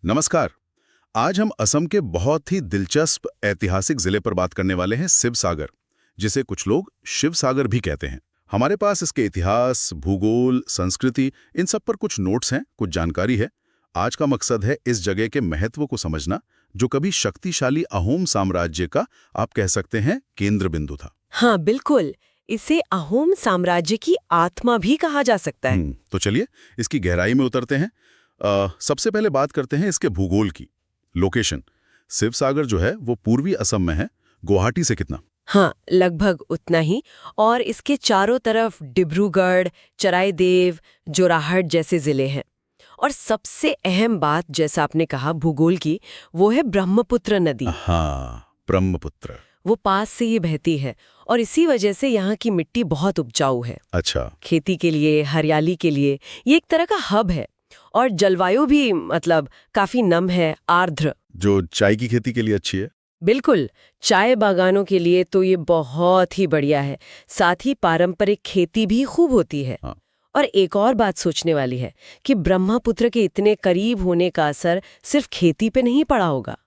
नमस्कार। आज हम असम के बहुत ही दिलचस्प ऐतिहासिक जिले पर बात करने वाले हैं, शिवसागर, जिसे कुछ लोग शिव सागर भी कहते हैं। हमारे पास इसके इतिहास, भूगोल, संस्कृति, इन सब पर कुछ नोट्स हैं, कुछ जानकारी है। आज का मकसद है इस जगह के महत्व को समझना, जो कभी शक्तिशाली अहोम साम्राज्य का, आप कह सकते हैं, केंद्र बिंदु था। हाँ बिल्कुल, इसे अहोम साम्राज्य की आत्मा भी कहा जा सकता है। तो चलिए इसकी गहराई में उतरते हैं। सबसे पहले बात करते हैं इसके भूगोल की। लोकेशन, शिवसागर जो है वो पूर्वी असम में है। गुवाहाटी से कितना? हाँ, लगभग उतना ही। और इसके चारों तरफ डिब्रूगढ़, चराईदेव, जोराहट जैसे जिले हैं। और सबसे अहम बात, जैसा आपने कहा भूगोल की, वो है ब्रह्मपुत्र नदी। हाँ, ब्रह्मपुत्र। वो पास से ये बहती है और इसी वजह से यहाँ की मिट्टी बहुत उपजाऊ है। अच्छा। खेती के लिए, हरियाली के लिए ये एक तरह का हब है। और जलवायु भी काफी नम है, आर्द्र, जो चाय की खेती के लिए अच्छी है। बिल्कुल। चाय बागानों के लिए तो ये बहुत ही बढ़िया है। साथ ही पारंपरिक खेती भी खूब होती है। हाँ। और एक और बात सोचने वाली है कि ब्रह्मपुत्र के इतने करीब होने का असर सिर्फ खेती पे नहीं पड़ा होगा।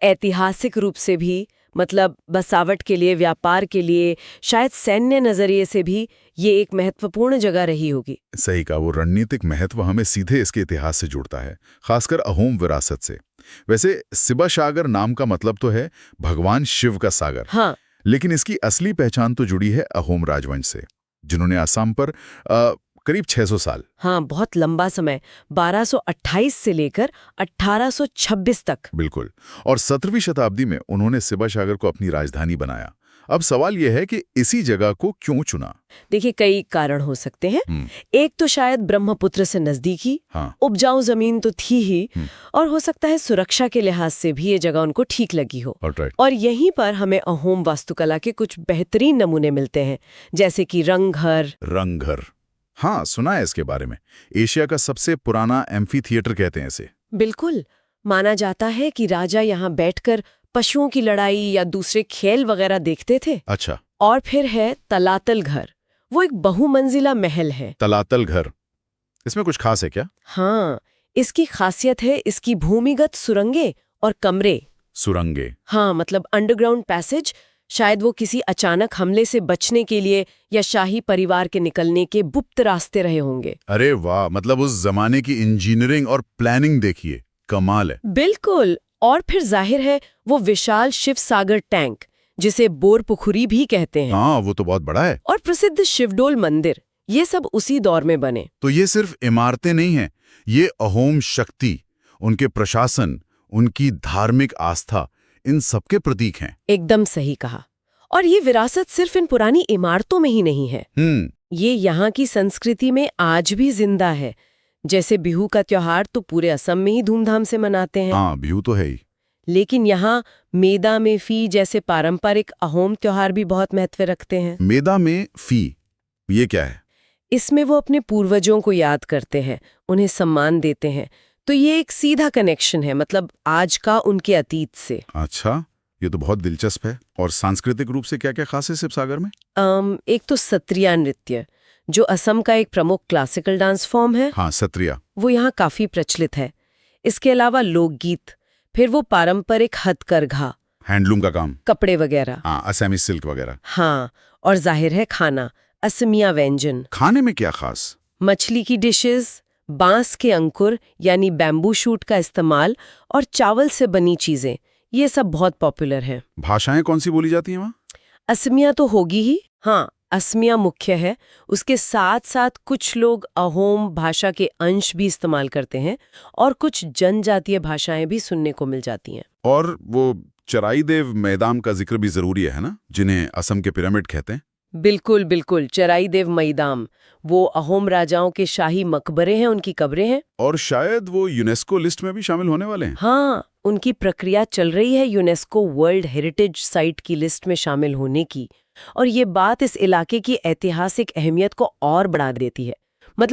ऐतिहासिक रूप से भी, बसावट के लिए, व्यापार के लिए, शायद सैन्य नजरिए से भी ये एक महत्वपूर्ण जगह रही होगी। सही कहा, वो रणनीतिक महत्व हमें सीधे इसके इतिहास से जुड़ता है, खासकर अहोम विरासत से। वैसे शिवसागर नाम का मतलब तो है भगवान शिव का सागर। हाँ। लेकिन इसकी असली पहचान तो जुड़ी है अहोम राजवंश से, जिन्होंने असम पर करीब 600 साल, हाँ, बहुत लंबा समय, 1228 से लेकर 1826 तक। बिल्कुल। और 17वीं शताब्दी में उन्होंने शिवसागर को अपनी राजधानी बनाया। अब सवाल यह है कि इसी जगह को क्यों चुना? देखिए, कई कारण हो सकते हैं। एक तो शायद ब्रह्मपुत्र से नजदीकी, हाँ। उपजाऊ जमीन तो थी ही, और हो सकता है सुरक्षा के लिहाज से भी ये जगह उनको ठीक लगी हो। और यहीं पर हमें अहोम वास्तुकला के कुछ बेहतरीन नमूने मिलते हैं, जैसे कि रंगघर। हाँ, सुना है इसके बारे में। एशिया का सबसे पुराना एम्फी थिएटर कहते हैं इसे। बिल्कुल। माना जाता है कि राजा यहाँ बैठकर पशुओं की लड़ाई या दूसरे खेल वगैरह देखते थे। अच्छा। और फिर है तलातल घर, वो एक बहुमंजिला महल है। तलातल घर, इसमें कुछ खास है क्या? हाँ, इसकी खासियत है इसकी भूमिगत सुरंगें और कमरे। सुरंगें? हाँ, अंडरग्राउंड पैसेज। शायद वो किसी अचानक हमले से बचने के लिए या शाही परिवार के निकलने के गुप्त रास्ते रहे होंगे। अरे वाह, उस जमाने की इंजीनियरिंग और प्लानिंग देखिए, कमाल है। बिल्कुल। और फिर जाहिर है वो विशाल शिव सागर टैंक, जिसे बोरपुखुरी भी कहते हैं। हाँ, वो तो बहुत बड़ा है। और प्रसिद्ध शिवडोल मंदिर, ये सब उसी दौर में बने। तो ये सिर्फ इमारतें नहीं हैं, ये अहोम शक्ति, उनके प्रशासन, उनकी धार्मिक आस्था, इन सबके प्रतीक हैं। एकदम सही कहा। और ये विरासत सिर्फ इन पुरानी इमारतों में ही नहीं है। ये यहाँ की संस्कृति में आज भी जिंदा है। जैसे बिहू का त्योहार तो पूरे असम में ही धूमधाम से मनाते हैं। हाँ, बिहू तो है ही। लेकिन यहाँ मेदा में फी जैसे पारंपरिक अहोम त्योहार भी बहुत महत्व रखते हैं। मेदा में फी, ये क्या है? इसमें वो अपने पूर्वजों को याद करते हैं, उन्हें सम्मान देते हैं। तो ये एक सीधा कनेक्शन है, आज का उनके अतीत से। अच्छा, ये तो बहुत दिलचस्प है। और सांस्कृतिक रूप से क्या क्या खास है शिवसागर में? एक तो सत्रिया नृत्य, जो असम का एक प्रमुख क्लासिकल डांस फॉर्म है। हाँ, सत्रिया, वो यहाँ काफी प्रचलित है। इसके अलावा लोकगीत, फिर वो पारंपरिक हथकरघा, हैंडलूम का काम, कपड़े वगैरह, हाँ, असमी सिल्क वगैरह। हाँ, और जाहिर है खाना, असमिया व्यंजन। खाने में क्या खास? मछली की डिशेस, बांस के अंकुर यानी बैम्बू शूट का इस्तेमाल, और चावल से बनी चीजें, ये सब बहुत पॉपुलर है। भाषाएं कौन सी बोली जाती हैं वहाँ? असमिया तो होगी ही। हाँ, असमिया मुख्य है। उसके साथ साथ कुछ लोग अहोम भाषा के अंश भी इस्तेमाल करते हैं, और कुछ जनजातीय भाषाएं भी सुनने को मिल जाती हैं। और वो चराईदेव मैदान का जिक्र भी जरूरी है ना, जिन्हें असम के पिरामिड कहते हैं। बिल्कुल बिल्कुल, चराईदेव मैदान, वो अहोम राजाओं के शाही मकबरे हैं, उनकी कब्रें हैं। और शायद वो यूनेस्को लिस्ट में भी शामिल होने वाले हैं। हाँ, उनकी प्रक्रिया चल रही है यूनेस्को वर्ल्ड हेरिटेज साइट की लिस्ट में शामिल होने की। और ये बात इस इलाके की ऐतिहासिक अहमियत को और बढ़ा देती है।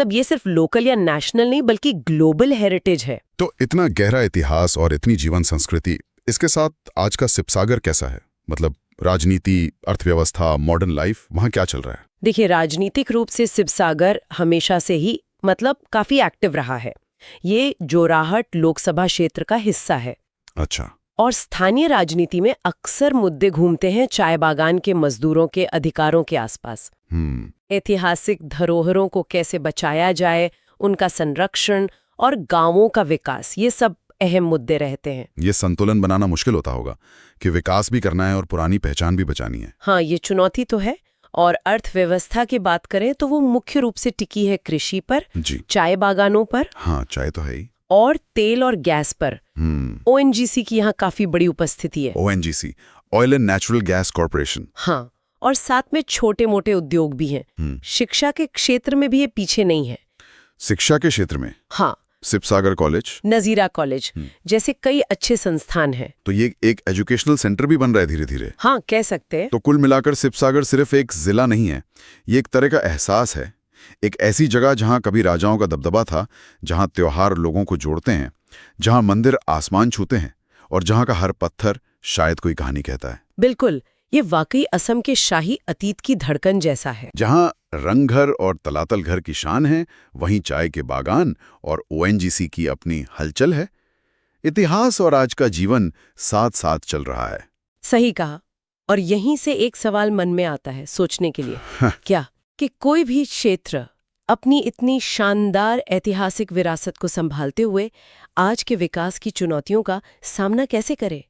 ये सिर्फ लोकल या नेशनल नहीं, बल्कि ग्लोबल हेरिटेज है। तो इतना गहरा इतिहास और इतनी जीवन संस्कृति, इसके साथ आज का शिवसागर कैसा है? राजनीति, अर्थव्यवस्था, मॉडर्न लाइफ, वहाँ क्या चल रहा है? देखिए, राजनीतिक रूप से शिवसागर हमेशा से ही काफी एक्टिव रहा है। ये जोराहट लोकसभा क्षेत्र का हिस्सा है। अच्छा। और स्थानीय राजनीति में अक्सर मुद्दे घूमते हैं चाय बागान के मजदूरों के अधिकारों के आसपास। ऐतिहासिक धरोहरों को कैसे बचाया जाए, उनका संरक्षण और गांवों का विकास, ये सब अहम मुद्दे रहते हैं। ये संतुलन बनाना मुश्किल होता होगा कि विकास भी करना है और पुरानी पहचान भी बचानी है। हाँ, ये चुनौती तो है। और अर्थव्यवस्था की बात करें तो वो मुख्य रूप से टिकी है कृषि पर, जी। चाय बागानों पर। हाँ, चाय तो है ही। और तेल और गैस पर ओएनजीसी की यहाँ काफी बड़ी उपस्थिति है। ONGC, oil and natural gas corporation. हाँ, और साथ में छोटे मोटे उद्योग भी हैं। शिक्षा के क्षेत्र में भी ये पीछे नहीं है। शिक्षा के क्षेत्र में? हाँ, सिबसागर कॉलेज, नजीरा कॉलेज जैसे कई अच्छे संस्थान हैं। तो ये एक एजुकेशनल सेंटर भी बन रहा है धीरे धीरे। हाँ, कह सकते हैं। तो कुल मिलाकर सिबसागर सिर्फ एक जिला नहीं है, ये एक तरह का एहसास है। एक ऐसी जगह जहां कभी राजाओं का दबदबा था, जहां त्योहार लोगों को जोड़ते हैं, जहां मंदिर आसमान छूते हैं और जहां का हर पत्थर शायद कोई कहानी कहता है। बिल्कुल, ये वाकई असम के शाही अतीत की धड़कन जैसा है। जहां रंगघर और तलातल घर की शान है, वहीं चाय के बागान और ओएनजीसी की अपनी हलचल है। इतिहास और आज का जीवन साथ साथ चल रहा है। सही कहा। और यहीं से एक सवाल मन में आता है सोचने के लिए। क्या कि कोई भी क्षेत्र अपनी इतनी शानदार ऐतिहासिक विरासत को संभालते हुए आज के विकास की चुनौतियों का सामना कैसे करे?